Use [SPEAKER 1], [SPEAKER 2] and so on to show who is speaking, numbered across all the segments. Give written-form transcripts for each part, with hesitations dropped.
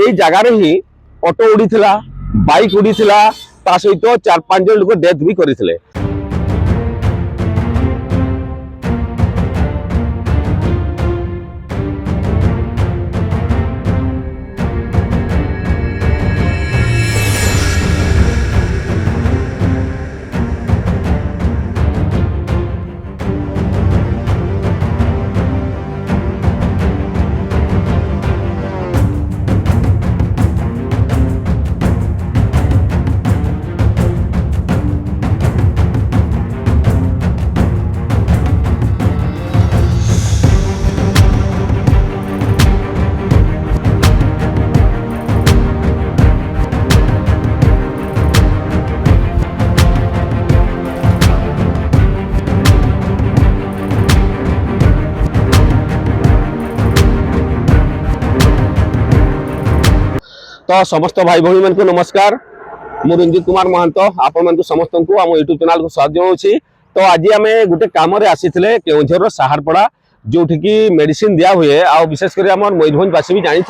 [SPEAKER 1] এই জায়গাରେ ହିଁ auto ଉଡ଼ିଥିଲା, bike ଉଡ଼ିଥିଲା, ତା ସହିତ 4-5 ଜଣ ଲୋକ ଡେଥ୍ ବି କରିଥିଲେ। तो समस्त भाई भौणी मान को नमस्कार। मु रंजित कुमार महंत आपण मान समस्त को आम यूट्यूब चैनल को स्वागत जनाऊँगी। तो आज आम गोटे कम आसी केउझर साहारपड़ा जो मेडिसिन दिया हुए आ विशेषकर आम मयूरभंजवासी भी जानी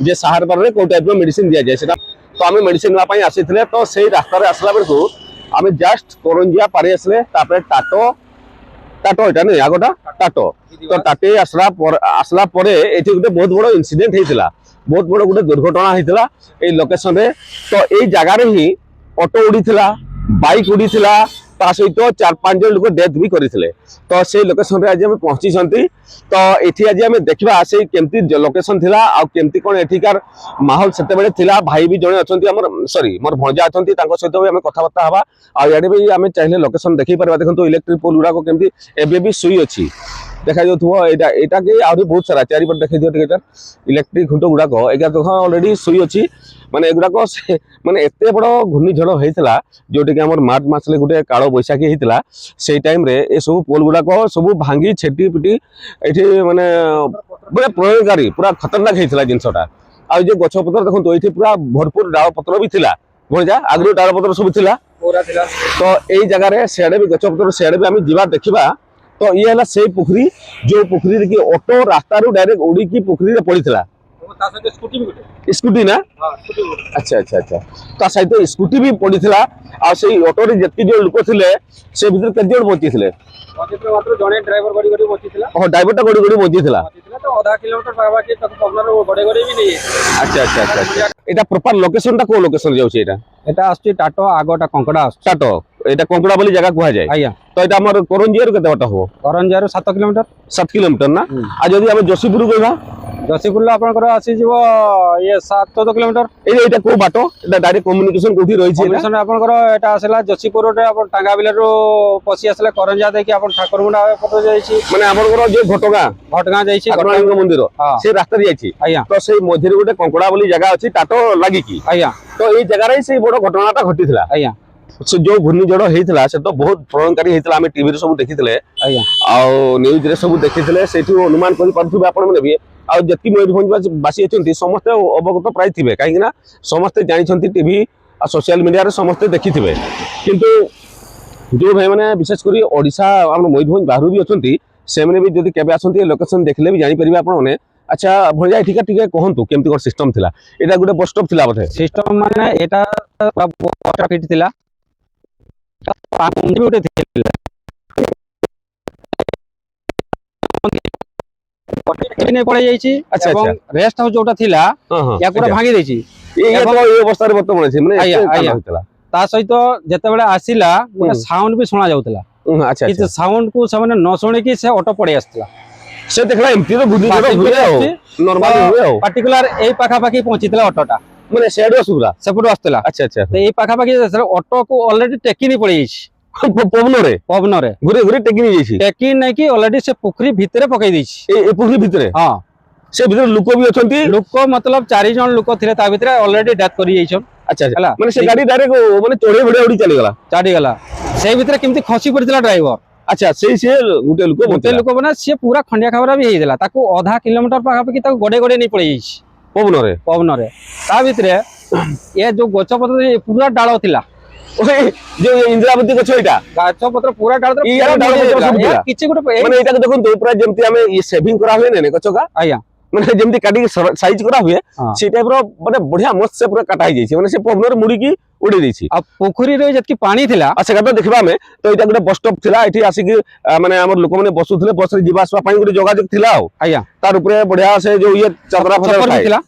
[SPEAKER 1] जे साहारपड़ा कौ टाइप मेडिसिन दि जाए तो आम मेडिसिन नापी आसी तो से रास्तार आसला बेलू आम जस्ट करंजिया पारि आसले टाटो टाटो यहाँ नहीं आगटा टाटो तो टाटे आसला गोटे बहुत बड़ इनसीडेंट होता बहुत बड़ गोटे दुर्घटना होता ये लोकेशन रे। तो ये जगार ही ऑटो उड़ीला, बाइक उड़ीला, ता सहित 4-5 जण लोक डेथ भी करते। तो से लोकेशन रे आज हम पहुंची। तो ये आज आम देखा से केमती लोकेशन थिला आ केमती कौन एठिकार माहौल से थिला। भाई भी जड़े अच्छा सॉरी मोर भणजा अच्छा सहित भी आम कथबार्ता हवा आड़े भी आम चाहिए लोकेशन देखी पार्बा। देखो इलेक्ट्रिक पोल गुड़ाक केमती एबे भी सुई अच्छी देखा जाता कि आहरी बहुत सारा चारिपट देखा दियो इलेक्ट्रिक खुंट गुड़ाक एगार देख अलरेडी सुई अच्छी माने एगुड़ाक माने एते बड़ घूर्णिझड़ होता जोटा कि आम मार्च मास गोटे काल बैशाखी होता से टाइम रे ए सब पोल गुड़ाक सब भांगी छेटी पिटी ये माने पूरा प्रयोगकारी पूरा खतरनाक होता जिनसटा आ गछपतर देखो ये पूरा भरपूर डाल पत्र भी थिला भणजा आगु डाल पत्र सब थिला तो यही जगह सियाड़े भी गछपतर सियाड़े भी आम जा देखा। तो ये है से पुखरी जो पुखरी की ऑटो रास्ता डायरेक्ट उड़ी पुखरी पड़ी स्कूटी ना अच्छा अच्छा अच्छा तो सहित स्कूटी भी पड़ी आ से ऑटो रे जति जो लोक थिले से भीतर केते जण बची थिले
[SPEAKER 2] मात्र जणे ड्राइवर गडी गडी बची
[SPEAKER 1] हां ड्राइवर टा गडी गडी बची
[SPEAKER 2] तो आधा किलोमीटर पावा के तक पब्लर गडे गडे भी नहीं।
[SPEAKER 1] अच्छा अच्छा अच्छा एटा प्रॉपर लोकेशन टा को लोकेशन जाउची एटा
[SPEAKER 2] आस्ती टाटो आगोटा कंकड़ा आस्ती
[SPEAKER 1] टाटो एटा कंकड़ा बोली जगह कुहा जाय आया। तो एटा हमर करंजियार केते बाटा हो
[SPEAKER 2] करंजियार 7 किलोमीटर
[SPEAKER 1] 7 किलोमीटर ना आ जदी हम जोशीपुर गइबा
[SPEAKER 2] जोशीपुर आपनकर आसी जीवो ये 7-14 किलोमीटर
[SPEAKER 1] एटा को बाटो एटा डायरेक्ट कम्युनिकेशन कोठी रही छी
[SPEAKER 2] कम्युनिकेशन आपनकर एटा आसला जोशीपुर रे आपन टांगाबिला रो पसी आसले करंजिया देखि आपन ठाकुरमुंडा पतो जाई छी माने
[SPEAKER 1] आपनकर जे घटगां जाई छी घटगां मंदिर से रास्ता जाई छी आया। तो से मझिर गोटे कंकड़ा बोली जगह अछि टाटो लागि की आया। तो ए जगह रे से बड़ घटनाटा घटिथिला आया। से जो घूर्णिझड़ होता से तो बहुत प्रलयकारी होता आम टीवी सब देखी न्यूज रे सब देखी से अनुमान करेंगे आपी मयूरभंजवासी अच्छा समस्ते अवगत प्राय थे कहीं समस्ते जानते टीवी सोशल मीडिया समस्ते देखी थे किंतु जो भाई मैंने विशेषकर ओडिशा मयूरभंज बाहर भी अच्छा से भी जब केवे आसती लोकेशन देखले भी जानीपर आपने। अच्छा भणजा ठीक है कहतु केमती कौन सिस्टम थिला एटा गोटे बस स्टॉप थिला बोधे
[SPEAKER 2] सिस्टम माने एटा ट्रैफिक थिला पड़े जाइए। अच्छा रेस्ट हाउस जोटा थिला या पूरा भांगी देछि
[SPEAKER 1] ये अवस्था रे वर्तमान छै माने
[SPEAKER 2] आया ता सहित जते बेले आसीला गोटे साउंड भी सुना जाउतला। अच्छा कि साउंड को सामने न सुने कि से ऑटो पड़े आस्तला
[SPEAKER 1] से देखला एमती तो बुद्धि जरा हुए हो नॉर्मल हुए हो
[SPEAKER 2] पर्टिकुलर ए पाखा पाखी पहुंचीतला ऑटोटा
[SPEAKER 1] माने सेड असुरा
[SPEAKER 2] सेपट आस्तला। अच्छा अच्छा तो ए पाखा पाखी ऑटो को ऑलरेडी टेकी नहीं पड़ी पवन रे घुरे घुरे टेकी नहीं जाइछि टेकी नहीं कि ऑलरेडी से पुखरी भितरे पकई दैछि ए पुखरी भितरे हां
[SPEAKER 1] से भीतर लोक भी अछंती
[SPEAKER 2] लोक मतलब 4 जण लोक थिले ता भितरे ऑलरेडी डेथ करि जाइछन। अच्छा
[SPEAKER 1] हला माने से गाड़ी डायरेक्ट माने चढ़े बड़े उड़ी चली गला
[SPEAKER 2] से भितरे केमती खसी पड़ितला ड्राइवर।
[SPEAKER 1] अच्छा से गुटे लोक
[SPEAKER 2] माने से पूरा खंडिया खबरा भी हेइदेला ताको आधा किलोमीटर पाखा पाखी ताको गडे गडे नहीं पड़े जाइछि पवन रे ता भितरे ये जो गछपत्र पूरा डाळ थिला
[SPEAKER 1] जो इंदिरावती गछ एटा
[SPEAKER 2] गछपत्र पूरा डाळ
[SPEAKER 1] किछि गुटे माने एटा देखो तो पूरा जेमती हमें ये सेविंग करा हुए ने गछ का आया ମାନେ ଯେମିତି କାଟିକି ସାଇଜ କରା ହୁଏ
[SPEAKER 2] ହଁ।
[SPEAKER 1] ସେଇ ଟାଇପ ର ମାନେ ବଢିଆ ମସ୍ତ ସେ ପୁରା କାଟା ହେଇଯାଇଛି ମାନେ ସେ ପବନରେ ମୁଡିକି ଉଡେଇ ଦେଇଛି।
[SPEAKER 2] ଆଉ ପୋଖରୀରେ ଯେତିକି ପାଣି ଥିଲା
[SPEAKER 1] ଆଉ ସେଟା ତ ଦେଖିବା ଆମେ ତ ଏଇଟା ଗୋଟେ ବସ୍ ଷ୍ଟପ୍ ଥିଲା ଏଠି ଆସିକି ମାନେ ଆମର ଲୋକମାନେ ବସୁଥିଲେ ବସରେ ଯିବା ଆସିବା ପାଇଁ ଗୋଟେ ଯୋଗାଯୋଗ ଥିଲା ଆଉ
[SPEAKER 2] ଆଜ୍ଞା
[SPEAKER 1] ତାର ଉପରେ ବଢିଆ ସେ ଯୋଉ ଇଏ ଚାଦରା ଫଦରା
[SPEAKER 2] ଛପର ବି
[SPEAKER 1] ଥାଏ
[SPEAKER 2] ଥିଲା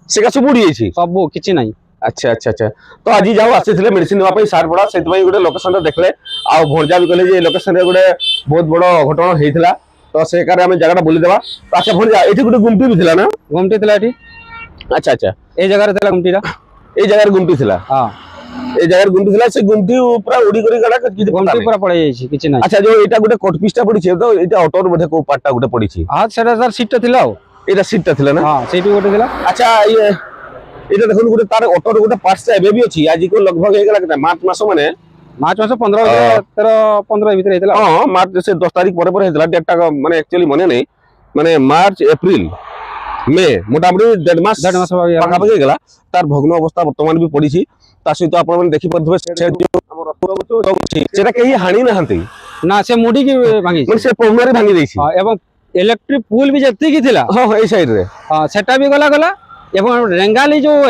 [SPEAKER 1] ସେଟା ସବୁ ଉଡି ଯାଇଛି।
[SPEAKER 2] ସବୁ କିଛି ନାହିଁ।
[SPEAKER 1] ଆଚ୍ଛା ଆଚ୍ଛା ଆଚ୍ଛା ତ ଆଜି ଯାଉ ଆସିଥିଲେ ମେଡିସିନ ନେବା ପାଇଁ ସାର ପଡା ସେଥିପାଇଁ ଗୋଟେ ଲୋକେସନ ଦେଖିଲେ ଆଉ ଭଣଜା ବି କହିଲେ ଯେ ଲୋକେସନରେ ଗୋଟେ ବହୁତ ବଡ ଘଟଣା ହେଇଥିଲା ତ ସେ କାରରେ ଆମେ ଜାଗାଟା ବୁଲିଦେବା। ଆଚ୍ଛା ଭଣଜା ଏଠି ଗୋଟେ ଗୁମଟି ବି ଥିଲା ନା?
[SPEAKER 2] ଗୁମଟି ଥିଲା ଏଠି
[SPEAKER 1] ଆଚ୍ଛା ଆଚ୍ଛା
[SPEAKER 2] ଏଇ ଜାଗାରେ ଥିଲା ଗୁମଟିଟା।
[SPEAKER 1] ଏଇ ଜାଗାରେ ଗୁମଟି ଥିଲା
[SPEAKER 2] ହଁ
[SPEAKER 1] ଏଇ ଜାଗାରେ ଗୁମଟି ଥିଲା ସେ ଗୁମଟି ପୁରା ଉଡି କରି ଗଲା କିଛି ପତା
[SPEAKER 2] ଗୁମଟି
[SPEAKER 1] ନାହିଁ।
[SPEAKER 2] ପୁରା ପଳେଇ ଯାଇଛି କିଛି ନାହିଁ।
[SPEAKER 1] ଆଚ୍ଛା ଯୋଉ ଏଇଟା ଗୋଟେ କଟ ପିସଟା ପଡିଛି ତ ଏଇଟା ଅଟୋର ବୋଧେ କୋଉ ପାର୍ଟଟା ଗୋଟେ ପଡିଛି।
[SPEAKER 2] ହଁ ସେଟା ତାର ସିଟଟା ଥିଲା ଆଉ
[SPEAKER 1] ଏଇଟା ସିଟଟା ଥିଲା ନା?
[SPEAKER 2] ହଁ ସେଇଠି ଗୋଟେ ଥିଲା।
[SPEAKER 1] ଆଚ୍ଛା ଇଏ ଏଇଟା ଦେଖନ୍ତୁ ଗୋଟେ ତାର ଅଟୋର ଗୋଟେ ପାର୍ଟଟା ଏବେ ବି ଅଛି ଆଜିକୁ ଲଗଭଗ ହେଇଗଲା କେତେ ମାର୍ଚ୍ଚ ମାସ ମାନେ
[SPEAKER 2] ମାର୍ଚ୍ଚ ମାସ 15 ଭିତରେ 13-15 ଭିତରେ ହେଇଥିଲା।
[SPEAKER 1] ହଁ ମାର୍ଚ୍ଚ ସେ 10 ତାରିଖ ପରେ ପରେ ହେଇଥିଲା ଡେଟଟା ମାନେ ଆକ୍ଚୁଆଲି ମନେ ନାହିଁ ମାନେ ମାର୍ଚ୍ଚ ଏପ୍ରିଲ ମେ ମୋଟାମୋଟି 1.5 ମାସ
[SPEAKER 2] ଦେଢ ମାସ
[SPEAKER 1] ପାଖାପାଖି ହେଇଗଲା ତାର ଭଗ୍ନ ଅବସ୍ଥା ବର୍ତ୍ତମାନ ବି ପଡିଛି। ତା ସହିତ ଆପଣମାନେ ଦେଖିପାରୁଥିବେ ସେଟା କେହି ହାଣି ନାହାନ୍ତି
[SPEAKER 2] ନା ସେ ମୁଡିକି ଭାଙ୍ଗିଛି
[SPEAKER 1] ମାନେ ସେ ପବନରେ ଭାଙ୍ଗି ଦେଇଛି।
[SPEAKER 2] ହଁ ଏବଂ ଇଲେକ୍ଟ୍ରିକ ପୁଲ ବି ଯେତିକି ଥିଲା
[SPEAKER 1] ହଁ ଏଇ ସାଇଡରେ
[SPEAKER 2] ହଁ ସେଟା ବି ଗଲା ଏବଂ ରେଙ୍ଗାଲି ଯୋଉ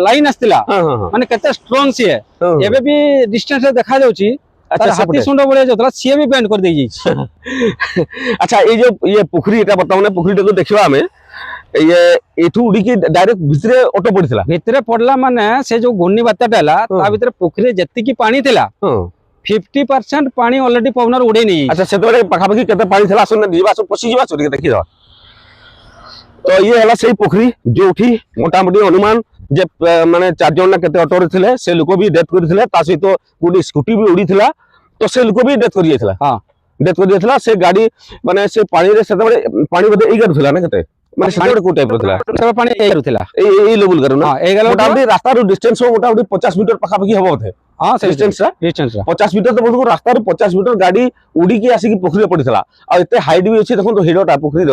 [SPEAKER 2] ଲାଇନ ଆସିଥିଲା
[SPEAKER 1] ହଁ ହଁ ହଁ
[SPEAKER 2] ମାନେ କେତେ ଷ୍ଟ୍ରଙ୍ଗ ସିଏ
[SPEAKER 1] ହଁ।
[SPEAKER 2] ଏବେ ବି ଡିଷ୍ଟାନ୍ସ ରେ ଦେଖା ଯାଉଛି
[SPEAKER 1] ଆଚ୍ଛା
[SPEAKER 2] ତାର ହାତୀ
[SPEAKER 1] ସେପଟେ
[SPEAKER 2] ଶୁଣ୍ଡ ଭଳିଆ ଯାଉଥିଲା ସିଏ ବି ବେଣ୍ଡ କରି ଦେଇଯାଇଛି।
[SPEAKER 1] ଆଚ୍ଛା ଏଇ ଯୋଉ ଇଏ ପୋଖରୀ ଏଟା ବର୍ତ୍ତମାନ ପୋଖରୀଟାକୁ ଦେଖିବା ଆମେ ଇଏ ଏଠୁ ଉଡିକି ଡାଇରେକ୍ଟ ଭିତରେ ଅଟୋ ପଡିଥିଲା।
[SPEAKER 2] ଭିତରେ ପଡିଲା ମାନେ ସେ ଯୋଉ ଘୂର୍ଣ୍ଣି ବାତ୍ୟାଟା ହେଲା
[SPEAKER 1] ହଁ।
[SPEAKER 2] ତା ଭିତରେ ପୋଖରୀରେ ଯେତିକି ପାଣି ଥିଲା
[SPEAKER 1] ହଁ
[SPEAKER 2] 50% ପାଣି ଅଲରେଡି ପବନରେ ଉଡେଇ ନେଇଯାଇଛି।
[SPEAKER 1] ଆଚ୍ଛା ସେତେବେଳେ ପାଖାପାଖି କେତେ ପାଣି ଥିଲା ଆସନ୍ତୁ ଯିବା ଆସ ପଶିଯିବା ଟିକେ ଦେଖିଦବା। ତ ଇଏ ହେଲା ସେଇ ପୋଖରୀ ଯୋଉଠି ମୋଟାମୋଟି ଅନୁମାନ ଯେ ମାନେ 4 ଜଣ ନା କେତେ ଅଟୋରେ ଥିଲେ ସେ ଲୋକ ବି ଡେଥ୍ କରିଥିଲେ ତା ସହିତ ଗୋଟେ ସ୍କୁଟି ବି ଉଡିଥିଲା ତ ସେ ଲୋକ ବି ଡେଥ୍ କରି ଯାଇଥିଲା।
[SPEAKER 2] ହଁ
[SPEAKER 1] ଡେଥ୍ କରି ଯାଇଥିଲା ସେ ଗାଡି ମାନେ ସେ ପାଣିରେ ସେତେବେଳେ ପାଣି ବୋଧେ ଏଇ ଗାଡି ଥିଲା ନା କେତେ ମାନେ ସେତେବେଳେ କୋଉ ଟାଇପର ଥିଲା
[SPEAKER 2] ସେତେବେଳେ ପାଣି ଏଇରୁ ଥିଲା।
[SPEAKER 1] ଏଇ ଲେବୁଲ ଗାରୁ ନା
[SPEAKER 2] ହଁ ଏଇ ଗାଲୁ
[SPEAKER 1] ମୋଟାମୋଟି ରାସ୍ତାରୁ ଡିଷ୍ଟାନ୍ସ ମୋଟାମୋଟି 50 ମିଟର ପାଖାପାଖି ହବ ବୋଧେ
[SPEAKER 2] ହଁ ସେ
[SPEAKER 1] ଡିଷ୍ଟାନ୍ସଟା
[SPEAKER 2] ଡିଷ୍ଟାନ୍ସ
[SPEAKER 1] 50 ମିଟର ତ ବହୁତ ରାସ୍ତାରୁ 50 ମିଟର ଗାଡି ଉଡିକି ଆସିକି ପୋଖରୀରେ ପଡିଥିଲା ଆଉ ଏତେ ହାଇଟ୍ ବି ଅଛି ଦେଖନ୍ତୁ ହିଡଟା ପୋଖରୀର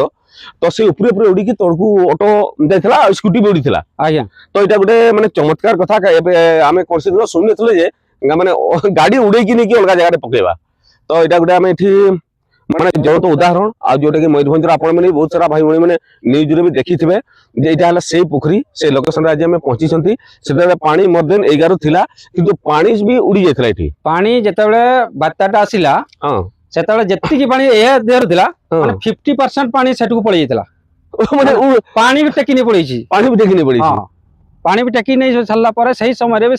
[SPEAKER 1] ତ ସେ ଉପରେ ଉପରେ ଉଡିକି ତଳକୁ ଅଟୋ ଯାଇଥିଲା ଆଉ ସ୍କୁଟି ବି ଉଡିଥିଲା।
[SPEAKER 2] ଆଜ୍ଞା
[SPEAKER 1] ତ ଏଇଟା ଗୋଟେ ମାନେ ଚମତ୍କାର କଥା ଏବେ ଆମେ କୌଣସି ଦିନ ଶୁଣିନଥିଲେ ଯେ ମାନେ ଗାଡି ଉଡେଇକି ନେଇକି ଅଲଗା ଜାଗାରେ ପକେଇବା ତ ଏଇଟା ଗୋଟେ ଆମେ ଏଠି ମାନେ ଜ୍ୱଳନ୍ତ ଉଦାହରଣ ଆଉ ଯୋଉଟା କି ମୟୂରଭଞ୍ଜର ଆପଣମାନେ ବହୁତ ସାରା ଭାଇ ଭଉଣୀ ମାନେ ନ୍ୟୁଜରେ ବି ଦେଖିଥିବେ ଯେ ଏଇଟା ହେଲା ସେଇ ପୋଖରୀ ସେ ଲୋକେସନରେ ଆଜି ଆମେ ପହଞ୍ଚିଛନ୍ତି। ସେତେବେଳେ ପାଣି more than 11 ଥିଲା କିନ୍ତୁ ପାଣି ବି ଉଡି ଯାଇଥିଲା ଏଠି।
[SPEAKER 2] ପାଣି ଯେତେବେଳେ ବାତ୍ୟାଟା ଆସିଲା
[SPEAKER 1] ହଁ
[SPEAKER 2] ସେତେବେଳେ ଯେତିକି ପାଣି ଏ ଦେହରେ ଥିଲା
[SPEAKER 1] ହଁ
[SPEAKER 2] ମାନେ 50% ପାଣି ସେଠକୁ ପଳେଇ ଯାଇଥିଲା।
[SPEAKER 1] ମାନେ
[SPEAKER 2] ପାଣି ବି ଟେକି ନେଇ ପଳେଇଛି।
[SPEAKER 1] ପାଣି ବି ଟେକି ନେଇ ପଳେଇଛି।
[SPEAKER 2] ହଁ ପାଣି ବି ଟେକି ନେଇ ସାରିଲା ପରେ ସେଇ ସମୟରେ ବି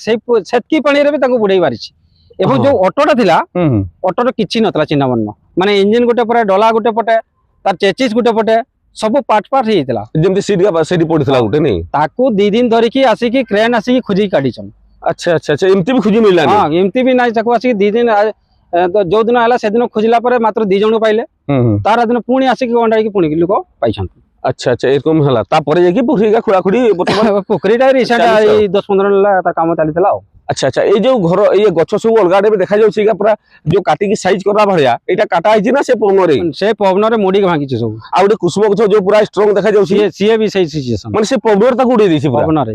[SPEAKER 2] ସେତିକି ପାଣିରେ ବି ତାଙ୍କୁ ବୁଡେଇ ମାରିଛି ଏବଂ ଯୋଉ ଅଟୋଟା ଥିଲା ଅଟୋର କିଛି ନଥିଲା ଚିହ୍ନ ବର୍ଣ୍ଣ ମାନେ ଇଞ୍ଜିନ ଗୋଟେ ପଟେ ଡଲା ଗୋଟେ ପଟେ ତାର ଚେଚିସ୍ ଗୋଟେ ପଟେ ସବୁ ପାର୍ଟ ହେଇଯାଇଥିଲା
[SPEAKER 1] ଯେମିତି ସେଇଠି ପଡିଥିଲା ଗୋଟେ ନାଇଁ
[SPEAKER 2] ତାକୁ 2 ଦିନ ଧରିକି ଆସିକି କ୍ରେନ ଆସିକି ଖୋଜିକି କାଢିଛନ୍।
[SPEAKER 1] ଆଚ୍ଛା ଆଚ୍ଛା ଆଚ୍ଛା ଏମିତି ବି ଖୋଜି ମିଳିଲାନି।
[SPEAKER 2] ହଁ ଏମିତି ବି ନାହିଁ ତାକୁ ଆସିକି 2 ଦିନ ଯୋଉ ଦିନ ହେଲା ସେଦିନ ଖୋଜିଲା ପରେ ମାତ୍ର 2 ଜଣ ପାଇଲେ ତାର ଦିନ ପୁଣି ଆସିକି ଗଣ୍ଡାଇକି ପୁଣି ଲୋକ ପାଇଛନ୍ତି।
[SPEAKER 1] ଆଚ୍ଛା ଆଚ୍ଛା ଏରକମ ହେଲା ତାପରେ ଯାଇକି ପୋଖରୀ ଖୋଳାଖୋଳି
[SPEAKER 2] ପୋଖରୀଟା ରିସେଣ୍ଟ ଏଇ 10-15 ହେଲା ତା କାମ ଚାଲିଥିଲା ଆଉ।
[SPEAKER 1] ଆଚ୍ଛା ଆଚ୍ଛା ଏଇ ଯୋଉ ଘର ଏଇ ଗଛ ସବୁ ଅଲଗା ଆଡେ ଦେଖାଯାଉଛି ପୁରା ଯୋଉ କାଟିକି ସାଇଜ କଲା ଭଳିଆ ଏଇଟା କାଟା ହେଇଛି ନା ସେ ପବନରେ
[SPEAKER 2] ସେ ପବନରେ ମୋଡିକି ଭାଙ୍ଗିଛି ସବୁ।
[SPEAKER 1] ଆଉ ଗୋଟେ କୁସୁମ ଗଛ ଯୋଉ ପୁରା ଷ୍ଟ୍ରଙ୍ଗ ଦେଖାଯାଉଛି
[SPEAKER 2] ସିଏ ବି ସେଇ ସିଚୁଏସନ
[SPEAKER 1] ମାନେ ସେ ପବନରେ ତାକୁ ଉଡେଇ ଦେଇଛି ପୁରା
[SPEAKER 2] ପବନରେ।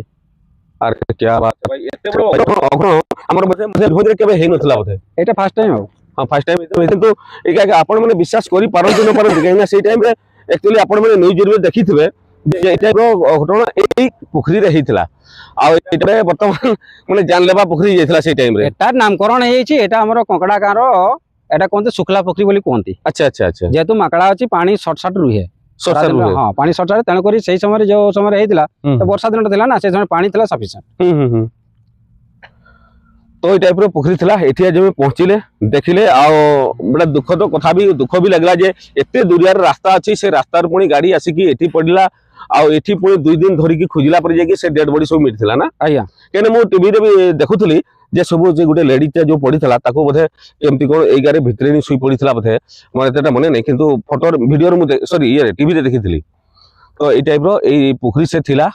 [SPEAKER 1] ଆରେ କ୍ୟା ବାତ है भाई ଏତେ ବଡ ଅଘଟଣ ଆମର ବୋଧେ କେବେ ହେଇନଥିଲା ବୋଧେ
[SPEAKER 2] ଏଇଟା ଫାର୍ଷ୍ଟ ଟାଇମ୍ ଆଉ।
[SPEAKER 1] ହଁ ଫାର୍ଷ୍ଟ ଟାଇମ୍ କିନ୍ତୁ ଏଇଟା ଆପଣ ମାନେ ବିଶ୍ୱାସ କରିପାରନ୍ତି ନ ପାରନ୍ତି କାହିଁକି ନା ସେଇ ଟାଇମରେ ଆକ୍ଚୁଆଲି ଆପଣ ମାନେ ନ୍ୟୁଜରେ ଦେଖିଥିବେ ଯେ ଏଇ ଟାଇପର ଘଟଣା ଏଇ ପୋଖରୀରେ ହେଇଥିଲା ଆଉ ଏଇଟାରେ ବର୍ତ୍ତମାନ ମାନେ ଜାନଲେବା ପୋଖରୀ ଯାଇଥିଲା ସେଇ ଟାଇମରେ।
[SPEAKER 2] ଏଟାର ନାମକରଣ ହେଇଯାଇଛି ଏଟା ଆମର କଙ୍କଡା ଗାଁର ଏଟା କୁହନ୍ତି ଶୁକ୍ଲା ପୋଖରୀ ବୋଲି କୁହନ୍ତି।
[SPEAKER 1] ଆଚ୍ଛା ଆଚ୍ଛା ଆଚ୍ଛା
[SPEAKER 2] ଯେହେତୁ ମାକଡା ଅଛି ପାଣି ସର୍ଟ ରୁହେ ହଁ ପାଣି ସର୍ଟ ତେଣୁକରି ସେଇ ସମୟରେ ଯୋଉ ସମୟରେ ହେଇଥିଲା ବର୍ଷା ଦିନଟା ଥିଲା ନା ସେ ସମୟରେ ପାଣି ଥିଲା ସଫିସିଏଣ୍ଟ।
[SPEAKER 1] ତ ଏଇ ଟାଇପର ପୋଖରୀ ଥିଲା ଏଠି ଆଜି ଆମେ ପହଞ୍ଚିଲେ ଦେଖିଲେ ଆଉ ଗୋଟେ ଦୁଃଖଦ କଥା ବି ଦୁଃଖ ବି ଲାଗିଲା ଯେ ଏତେ ଦୁରିଆର ରାସ୍ତା ଅଛି ସେ ରାସ୍ତାରୁ ପୁଣି ଗାଡି ଆସିକି ଏଠି ପଡିଲା ଆଉ ଏଠି ପୁଣି 2 ଦିନ ଧରିକି ଖୋଜିଲା ପରେ ଯାଇକି ସେ ଡେଡ୍ ବଡି ସବୁ ମିଳିଥିଲା ନା।
[SPEAKER 2] ଆଜ୍ଞା
[SPEAKER 1] କାହିଁକିନା ମୁଁ ଟିଭିରେ ବି ଦେଖୁଥିଲି ଯେ ସବୁ ଯେ ଗୋଟେ ଲେଡିଟା ଯୋଉ ପଡିଥିଲା ତାକୁ ବୋଧେ କେମିତି କଣ ଏଇ ଗାରେ ଭିତରେ ହିଁ ଶୋଇ ପଡିଥିଲା ବୋଧେ ମୋର ଏତେଟା ମନେ ନାହିଁ କିନ୍ତୁ ଫଟୋ ଭିଡିଓରେ ମୁଁ ସରି ଇଏ ଟିଭିରେ ଦେଖିଥିଲି। ତ ଏଇ ଟାଇପର ଏଇ ପୋଖରୀ ସେ ଥିଲା।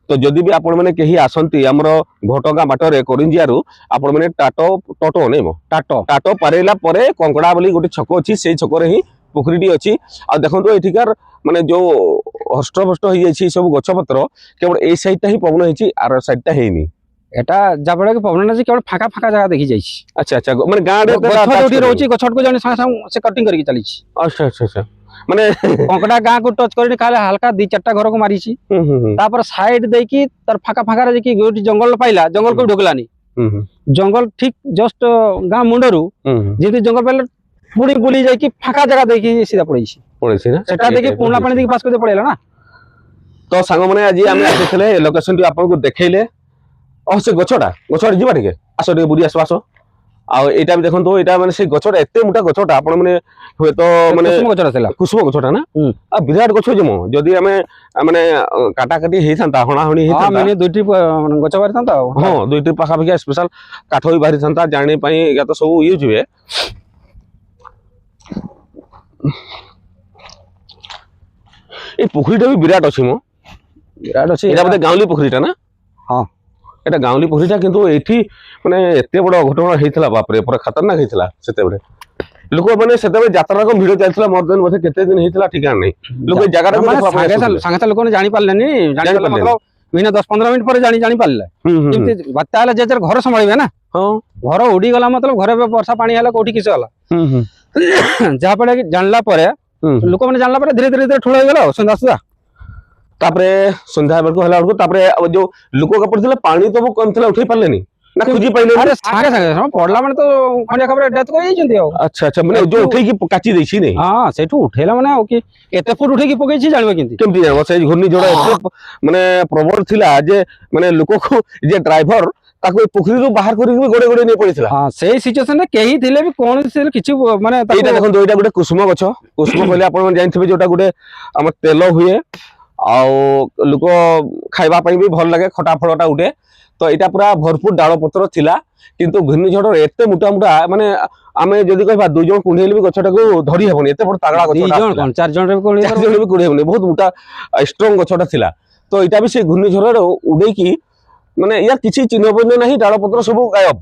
[SPEAKER 1] ତ ଯଦି ବି ଆପଣ ମାନେ କେହି ଆସନ୍ତି ଆମର ଘଟଗାଁ ବାଟରେ କରିଞ୍ଜିଆରୁ ଆପଣ ମାନେ ଟଟୋ ନାଇଁ ଟାଟୋ ପାରେଇଲା ପରେ କଙ୍କଡା ବୋଲି ଗୋଟେ ଛକ ଅଛି ସେଇ ଛକରେ ହିଁ ପୋଖରୀଟି ଅଛି। ଆଉ ଦେଖନ୍ତୁ ଏଠିକାର ମାନେ ଯୋଉ ହଷ୍ଟଭଷ୍ଟ ହେଇଯାଇଛି ସବୁ ଗଛପତ୍ର କେବଳ ଏଇ ସାଇଡଟା ହିଁ ପବନ ହେଇଛି ଆର ସାଇଡଟା ହେଇନି।
[SPEAKER 2] এটা যাবলে কি প্রবলেম আছে কেবল ফাঁকা ফাঁকা জায়গা দেখি যাইছি।
[SPEAKER 1] আচ্ছা আচ্ছা মানে গাঁ
[SPEAKER 2] গছ ଯୋଉଠି ରହୁଛି ଗଛକୁ ଜଣେ ସାଙ୍ଗେ ସାଙ୍ଗେ ସେ କଟିଂ କରିକି ଚାଲିଛି।
[SPEAKER 1] ଆଚ୍ଛା ଆଚ୍ଛା ଆଚ୍ଛା ମାନେ
[SPEAKER 2] କଙ୍କଡା ଗାଁ କୁ ଟଚ୍ କରିନି ଖାଲି ହାଲକା 2-4ଟା ଘରକୁ ମାରିଛି ତାପରେ ସାଇଡ ଦେଇକି ତାର ଫାଙ୍କା ଫାଙ୍କାରେ ଯାଇକି ଯୋଉଠି ଜଙ୍ଗଲ ପାଇଲା ଜଙ୍ଗଲକୁ ଢୋକିଲାନି ଜଙ୍ଗଲ ଠିକ ଜଷ୍ଟ ଗାଁ ମୁଣ୍ଡରୁ ଯେମିତି ଜଙ୍ଗଲ ପାଇଲା ପୁଣି ବୁଲି ଯାଇକି ଫାଙ୍କା ଜାଗା ଦେଇକି ସିଧା ପଳେଇଛି
[SPEAKER 1] ନା
[SPEAKER 2] ସେଟା ଦେଇକି ପୁରୁଣା ପାଣି ଦେଇକି ପାସ୍ କରି ପଳେଇଲା ନା।
[SPEAKER 1] ତ ସାଙ୍ଗମାନେ ଆଜି ଆମେ ଆସିଥିଲେ ଲୋକେସନଟି ଆପଣଙ୍କୁ ଦେଖେଇଲେ ସେ ଗଛଟା ଯିବା ଟିକେ ଆସ ଟିକେ ବୁଲି ଆସ ଆସ ଆଉ ଏଇଟା ବି ଦେଖନ୍ତୁ ଏଇଟା ମାନେ ସେ ଗଛଟା ଏତେ ମୋଟା ଗଛଟା ଆପଣ ମାନେ ହୁଏତ ମାନେ
[SPEAKER 2] ଗଛଟା ଥିଲା
[SPEAKER 1] କୁସୁମ ଗଛଟା ନା ଆଉ ବିରାଟ ଗଛ ଜମ ଯଦି ଆମେ ମାନେ କାଟାକାଟି ହେଇଥାନ୍ତା ହଣାହଣି ହେଇଥାନ୍ତା
[SPEAKER 2] ଦୁଇଟି ଗଛ ବାହାରିଥାନ୍ତା ଆଉ
[SPEAKER 1] ହଁ 2ଟି ପାଖାପାଖି ସ୍ପେଶାଲ କାଠ ବି ବାହାରିଥାନ୍ତା ଜାଣି ପାଇଁ ଏଇଟା ତ ସବୁ ୟୁଜ୍ ହୁଏ। এই পুখুরীটা বি বিরাট অছি মো
[SPEAKER 2] বিরাট ଅଛି
[SPEAKER 1] এটা বোধ গাঁওলি পুখুরীটা না
[SPEAKER 2] ହଁ
[SPEAKER 1] এটা গাঁওলি পুখুরীটা কিন্তু এটি মানে এতে বড় ঘটনা হয়েছিল বাপরে পুরা খতরনাক হয়েছিল সেতেবেলে লোক মানে সেতেবেলে যাত্রার ভিড় চাইছিল মোর দেন বোধ কেতে দিন হয়েছিল ঠিকানা নাই লোক এই জায়গাটা
[SPEAKER 2] ସାଙ୍ଗେ ଲୋକ ଜାଣି ପାରିଲେନି ଜାଣିପାରିଲେ ମିନି 10-15 ମିନିଟ୍ ପରେ ଜାଣି ପାରିଲେ ଯେମିତି ବାତ୍ୟା ହେଲେ ଯେ ଘର ସମ୍ଭାଳିବେ ନା ଘର ଉଡିଗଲା ମତଲବ ଘରେ ବର୍ଷା ପାଣି ହେଲେ କୋଉଠି କିଛି ହେଲା ଯାହା ଫଳରେ କି ଜାଣିଲା ପରେ ଲୋକମାନେ ଜାଣିଲା ପରେ ଧୀରେ ଧୀରେ ଠୁଳ ହେଇଗଲା ଆଉ ସନ୍ଧ୍ୟା ସୁଦ୍ଧା
[SPEAKER 1] ତାପରେ ସନ୍ଧ୍ୟା ବେଳକୁ ହେଲା ବେଳକୁ ତାପରେ ଯୋଉ ଲୋକ ପଡିଥିଲେ ପାଣି ତ କମ ଥିଲା ଉଠେଇ ପାରିଲେନି ନା ଖୋଜି ପାଇଲେନି
[SPEAKER 2] ସାଙ୍ଗେ ସାଙ୍ଗେ ପଡିଲା ମାନେ ତ ଖଣ୍ଡିଆ ଖବର ଡେଥ୍ କରିଯାଇଛନ୍ତି ଆଉ
[SPEAKER 1] ଆଚ୍ଛା ଆଚ୍ଛା ମାନେ ଯୋଉ ଉଠେଇକି କାଚି ଦେଇଛି ନାଇଁ
[SPEAKER 2] ହଁ ସେଇଠୁ ଉଠେଇଲା ମାନେ ଆଉ କି କେତେ ଫୁଟ ଉଠେଇକି ପକେଇଛି ଜାଣିବ କେମିତି
[SPEAKER 1] ଜାଣିବ ସେଇ ଘୂର୍ଣ୍ଣିଝଡ଼ ଏତେ ମାନେ ପ୍ରବଳ ଥିଲା ଯେ ମାନେ ଲୋକକୁ ଯେ ଡ୍ରାଇଭର ତାକୁ ପୋଖରୀରୁ ବାହାର କରିକି ଗୋଡେ ଗୋଡେ ନେଇ ପଡିଥିଲା
[SPEAKER 2] ହଁ ସେଇ ସିଚୁଏସନରେ କେହି ଥିଲେ ବି କୌଣସି କିଛି ମାନେ
[SPEAKER 1] ଏଇଟା ଦେଖନ୍ତୁ ଏଇଟା ଗୋଟେ କୁସୁମ ଗଛ କୁସୁମ କହିଲେ ଆପଣ ଜାଣିଥିବେ ଯୋଉଟା ଗୋଟେ ଆମର ତେଲ ହୁଏ ଆଉ ଲୋକ ଖାଇବା ପାଇଁ ବି ଭଲ ଲାଗେ ଖଟା ଫଳଟା ଉଠେ ତ ଏଇଟା ପୁରା ଭରପୁର ଡାଳ ପତ୍ର ଥିଲା କିନ୍ତୁ ଘୂର୍ଣ୍ଣିଝଡ଼ ଏତେ ମୋଟା ମୋଟା ମାନେ ଆମେ ଯଦି କହିବା 2 ଜଣ କୁଣ୍ଡେଇଲେ ବି ଗଛଟାକୁ ଧରି ହେବନି ଏତେ ବଡ ତାଗଳା ଗଛ
[SPEAKER 2] 2 ଜଣ 4 ଜଣ ବି
[SPEAKER 1] କୁଣ୍ଡେଇ ହେବନି ବହୁତ ମୋଟା ଷ୍ଟ୍ରଙ୍ଗ ଗଛଟା ଥିଲା ତ ଏଇଟା ବି ସେ ଘୂର୍ଣ୍ଣିଝଡ଼ରେ ଉଡେଇକି ମାନେ ୟା କିଛି ଚିହ୍ନ ପନ୍ୟ ନାହିଁ ଡାଳ ପତ୍ର ସବୁ ଗାୟବ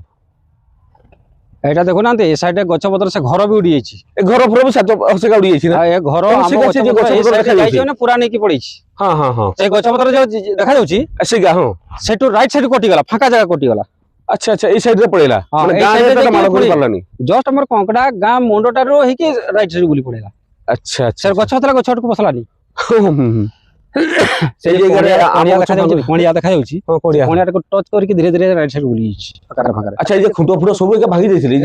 [SPEAKER 2] ଏଇଟା ଦେଖୁନାହାନ୍ତି ଏ ସାଇଡରେ ଗଛ ପତ୍ର ସେ ଘର ବି ଉଡି ଯାଇଛି
[SPEAKER 1] ଏ ଘର ଫର ବି ସେକା ଉଡି ଯାଇଛି ନା
[SPEAKER 2] ଏ ଘର ପୁରା ନେଇକି ପଡିଛି
[SPEAKER 1] ହଁ ହଁ ହଁ
[SPEAKER 2] ସେ ଗଛ ପତ୍ର ଯୋଉ ଦେଖାଯାଉଛି
[SPEAKER 1] ସେଗା ହଁ
[SPEAKER 2] ସେଠୁ ରାଇଟ ସାଇଡ କଟିଗଲା ଫାଙ୍କା ଜାଗା କଟିଗଲା
[SPEAKER 1] ଆଚ୍ଛା ଆଚ୍ଛା ଏଇ ସାଇଡରେ ପଳେଇଲା ମାନେ ଗାଁ ମାଳ କରି ପାରିଲାନି
[SPEAKER 2] ଜଷ୍ଟ ଆମର କଙ୍କଡା ଗାଁ ମୁଣ୍ଡଟାରୁ ହେଇକି ରାଇଟ ସାଇଡ ବୁଲି ପଳେଇଲା
[SPEAKER 1] ଆଚ୍ଛା ଆଚ୍ଛା
[SPEAKER 2] ସେ ଗଛ ଥିଲା ଗଛ ଆଡକୁ ବସିଲାନି
[SPEAKER 1] ସେଇ ଜାଗାରେ
[SPEAKER 2] କଣିଆ ଦେଖାଯାଉଛି କଣିଆଟାକୁ ଟଚ୍ କରିକି ଧୀରେ ଧୀରେ ରାଇଟ ସାଇଡ ବୁଲି ଯାଇଛି
[SPEAKER 1] ଆଚ୍ଛା ଏଇ ଯେ ଖୁଣ୍ଟ ଫୁଟ ସବୁ ଏକା ଭାଙ୍ଗି ଦେଇଥିଲେ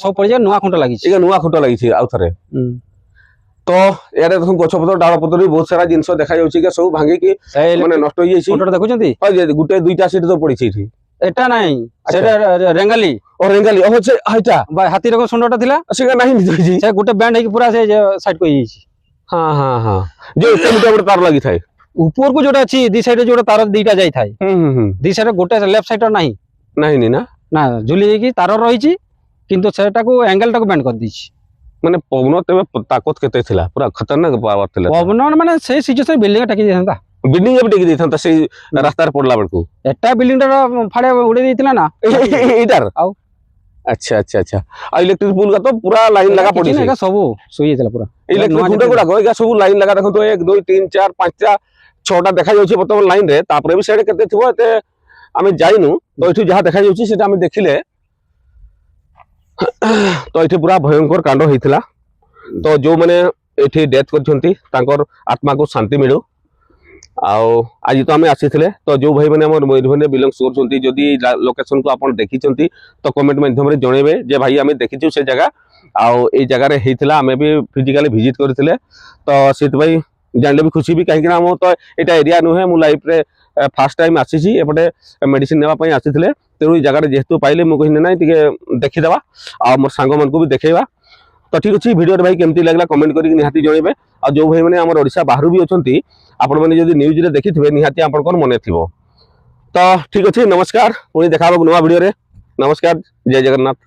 [SPEAKER 2] ସବୁ ପଡିଯାଏ ନୂଆ ଖୁଣ୍ଟ ଲାଗିଛି
[SPEAKER 1] ଏକା ନୂଆ ଖୁଣ୍ଟ ଲାଗିଛି ଆଉ ଥରେ ତ ଏଆଡେ ଦେଖନ୍ତୁ ଗଛ ପତ୍ର ଡାଳ ପତ୍ର ବି ବହୁତ ସାରା ଜିନିଷ ଦେଖାଯାଉଛି ସବୁ ଭାଙ୍ଗିକି ମାନେ ନଷ୍ଟ ହେଇଯାଇଛି
[SPEAKER 2] ଦେଖୁଛନ୍ତି
[SPEAKER 1] ଗୋଟେ 2ଟା ସିଟ୍ ତ ପଡିଛି ଏଠି
[SPEAKER 2] ଏଟା ନାହିଁ ସେଟା ରେଙ୍ଗାଲି
[SPEAKER 1] ରେଙ୍ଗାଲି ସେ ଏଇଟା
[SPEAKER 2] ହାତୀର ସୁଣ୍ଡଟା ଥିଲା
[SPEAKER 1] ସେଟା ନାହିଁ
[SPEAKER 2] ସେ ଗୋଟେ ବ୍ୟାଣ୍ଡ ହେଇକି ପୁରା ସେ ସାଇଡ କୁ ହେଇଯାଇଛି
[SPEAKER 1] ହଁ ହଁ ହଁ ଯେ ଏତେ ମୋଟା ଗୋଟେ ତାର ଲାଗିଥାଏ
[SPEAKER 2] ଉପରକୁ ଯୋଉଟା ଅଛି ଦି ସାଇଡରେ ଯୋଉଟା ତାର ଦିଟା ଯାଇଥାଏ ଦି ସାଇଡରେ ଗୋଟେ ଲେଫ୍ଟ ସାଇଡର ନାହିଁ
[SPEAKER 1] ନାହିଁ ନା
[SPEAKER 2] ନା ଝୁଲି ଯାଇକି ତାର ରହିଛି କିନ୍ତୁ ସେଟାକୁ ଆଙ୍ଗେଲଟାକୁ ବ୍ୟାଣ୍ଡ କରିଦେଇଛି
[SPEAKER 1] ମାନେ ପବନ ତେବେ ତାକତ କେତେ ଥିଲା ପୁରା ଖତରନାକ ପାୱାର ଥିଲା
[SPEAKER 2] ପବନ ମାନେ ସେଇ ସିଚୁଏସନ ବିଲ୍ଡିଂ ଟେକି ଦେଇଥାନ୍ତା ବିଲ୍ଡିଂ
[SPEAKER 1] ବି ଟେକି ଦେଇଥାନ୍ତା ସେଇ ରାସ୍ତାରେ ପଡିଲା ବେଳକୁ
[SPEAKER 2] ଏଟା ବିଲ୍ଡିଂଟାର ଫାଡେ ଉଡେଇ ଦେଇଥିଲା ନା
[SPEAKER 1] ଏଇଟାର ଆଉ ଆଚ୍ଛା ଆଚ୍ଛା ଆଚ୍ଛା ଆଉ ଇଲେକ୍ଟ୍ରିକ ପୁଲ ତ ପୁରା ଲାଇନ ଲଗା ପଡିଛି
[SPEAKER 2] ସବୁ ଶୋଇ ଯାଇଥିଲା ପୁରା
[SPEAKER 1] ଇଲେକ୍ଟ୍ରିକ ଖୁଣ୍ଟ ଗୁଡାକ ଏଇଟା ସବୁ ଲାଇନ ଲଗା ଦେଖନ୍ତୁ 1 2 3 4 5ଟା 6ଟା ଦେଖାଯାଉଛି ବର୍ତ୍ତମାନ ଲାଇନ ରେ ତାପରେ ବି ସେଇଟା କେତେ ଥିବ ଏତେ ଆମେ ଯାଇନୁ ତ ଏଠି ଯାହା ଦେଖାଯାଉଛି ସେଟା ଆମେ ଦେଖିଲେ ତ ଏଠି ପୁରା ଭୟଙ୍କର କାଣ୍ଡ ହେଇଥିଲା ତ ଯୋଉମାନେ ଏଠି ଡେଥ୍ କରିଛନ୍ତି ତାଙ୍କର ଆତ୍ମାକୁ ଶାନ୍ତି ମିଳୁ ଆଉ ଆଜି ତ ଆମେ ଆସିଥିଲେ ତ ଯୋଉ ଭାଇ ମାନେ ଆମର ମୟୂରଭଞ୍ଜ ବିଲଙ୍ଗସ୍ କରୁଛନ୍ତି ଯଦି ଲୋକେସନକୁ ଆପଣ ଦେଖିଛନ୍ତି ତ କମେଣ୍ଟ ମାଧ୍ୟମରେ ଜଣେଇବେ ଯେ ଭାଇ ଆମେ ଦେଖିଛୁ ସେ ଜାଗା ଆଉ ଏଇ ଜାଗାରେ ହେଇଥିଲା ଆମେ ବି ଫିଜିକାଲି ଭିଜିଟ୍ କରିଥିଲେ ତ ସେଥିପାଇଁ ଜାଣିଲେ ବି ଖୁସି ବି କାହିଁକି ନା ଆମ ତ ଏଇଟା ଏରିଆ ନୁହେଁ ମୁଁ ଲାଇଫରେ ଫାର୍ଷ୍ଟ ଟାଇମ୍ ଆସିଛି ଏପଟେ ମେଡିସିନ ନେବା ପାଇଁ ଆସିଥିଲେ ତେଣୁ ଏଇ ଜାଗାରେ ଯେହେତୁ ପାଇଲେ ମୁଁ କହିଲି ନାହିଁ ଟିକେ ଦେଖିଦେବା ଆଉ ମୋର ସାଙ୍ଗମାନଙ୍କୁ ବି ଦେଖେଇବା ତ ଠିକ୍ ଅଛି ଭିଡ଼ିଓରେ ଭାଇ କେମିତି ଲାଗିଲା କମେଣ୍ଟ କରିକି ନିହାତି ଜଣେଇବେ ଆଉ ଯୋଉ ଭାଇ ମାନେ ଆମର ଓଡ଼ିଶା ବାହାରୁ ବି ଅଛନ୍ତି ଆପଣମାନେ ଯଦି ନ୍ୟୁଜରେ ଦେଖିଥିବେ ନିହାତି ଆପଣଙ୍କର ମନେ ଥିବ ତ ଠିକ୍ ଅଛି ନମସ୍କାର ପୁଣି ଦେଖା ହେବାକୁ ନୂଆ ଭିଡ଼ିଓରେ ନମସ୍କାର ଜୟ ଜଗନ୍ନାଥ।